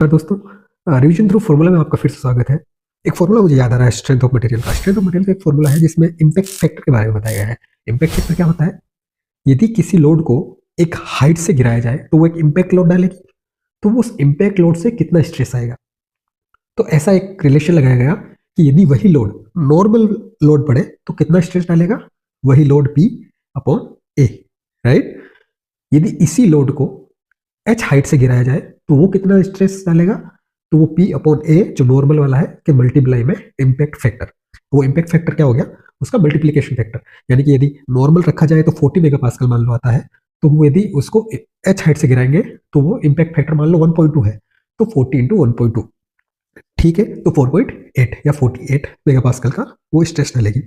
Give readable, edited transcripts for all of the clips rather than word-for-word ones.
तो दोस्तों, revision through formula में आपका फिर से स्वागत है। एक फॉर्मूला मुझे याद आ रहा है स्ट्रेंथ ऑफ मटेरियल का। स्ट्रेंथ ऑफ मटेरियल का एक फॉर्मूला है जिसमें इम्पैक्ट फैक्टर के बारे में बताया गया है। इम्पैक्ट फैक्टर क्या होता है? यदि किसी लोड को एक हाइट से गिराया जाए तो वो एक इम्पैक्ट लोड डालेगी, तो उस इम्पैक्ट लोड से कितना स्ट्रेस आएगा। तो ऐसा एक रिलेशन लगाया गया कि यदि वही लोड नॉर्मल लोड पड़े तो कितना स्ट्रेस डालेगा, वही load P upon A, right. यदि इसी लोड को h हाइट से गिराया जाए तो वो कितना स्ट्रेस डालेगा, तो वो P अपॉन A जो नॉर्मल वाला है के मल्टीप्लाई में इम्पैक्ट फैक्टर। वो इम्पैक्ट फैक्टर क्या हो गया, उसका मल्टीप्लीकेशन फैक्टर। यानी कि यदि नॉर्मल रखा जाए तो 40 मेगापास्कल मान लो आता है, तो वो यदि उसको h हाइट से गिराएंगे तो वो इम्पैक्ट फैक्टर मान लो 1.2 है, तो 40 इंटू 1.2, ठीक है। तो 4.8 या 48 मेगापास्कल का वो स्ट्रेस डालेगी।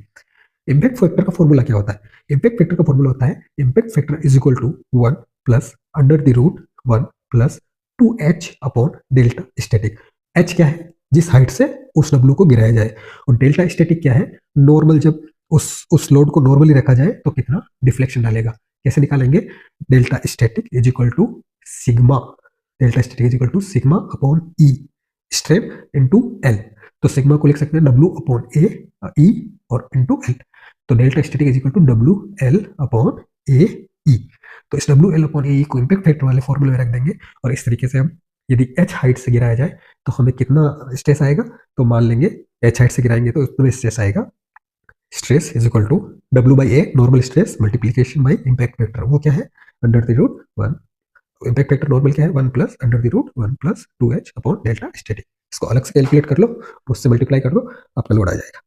इम्पैक्ट फैक्टर का फॉर्मूला क्या होता है? इम्पैक्ट फैक्टर का फॉर्मूला होता है impact factor is equal to 1 plus under the root 1 plus 2h upon delta static. h क्या है? जिस हाइट से उस W को गिराया जाए, और डेल्टा स्टैटिक क्या है? नॉर्मल, जब उस लोड को नॉर्मली रखा जाए तो कितना डिफ्लेक्शन डालेगा। कैसे निकालेंगे? Delta static is equal to sigma, delta static is equal to sigma upon E strain into L. तो सिग्मा को लिख सकते हैं W अपॉन ए ई और इनटू एल। तो delta static is equal to W L upon A E. तो इस W L upon A E को इम्पैक्ट फैक्टर वाले फॉर्मूले में रख देंगे, और इस तरीके से हम यदि एच हाइट से गिराया जाए तो हमें कितना स्ट्रेस आएगा, तो मान लेंगे एच हाइट से गिराएंगे तो उतना स्ट्रेस आएगा। Stress is equal to W by A normal stress multiplication by impact factor. वो क्या है? Under the root 1। Impact factor normal क्या है? 1 plus under the root 1 plus 2h upon delta static. इसको अलग से कैलकुलेट कर लो, उससे मल्टीप्लाई कर दो, आपका लोड आ जाएगा।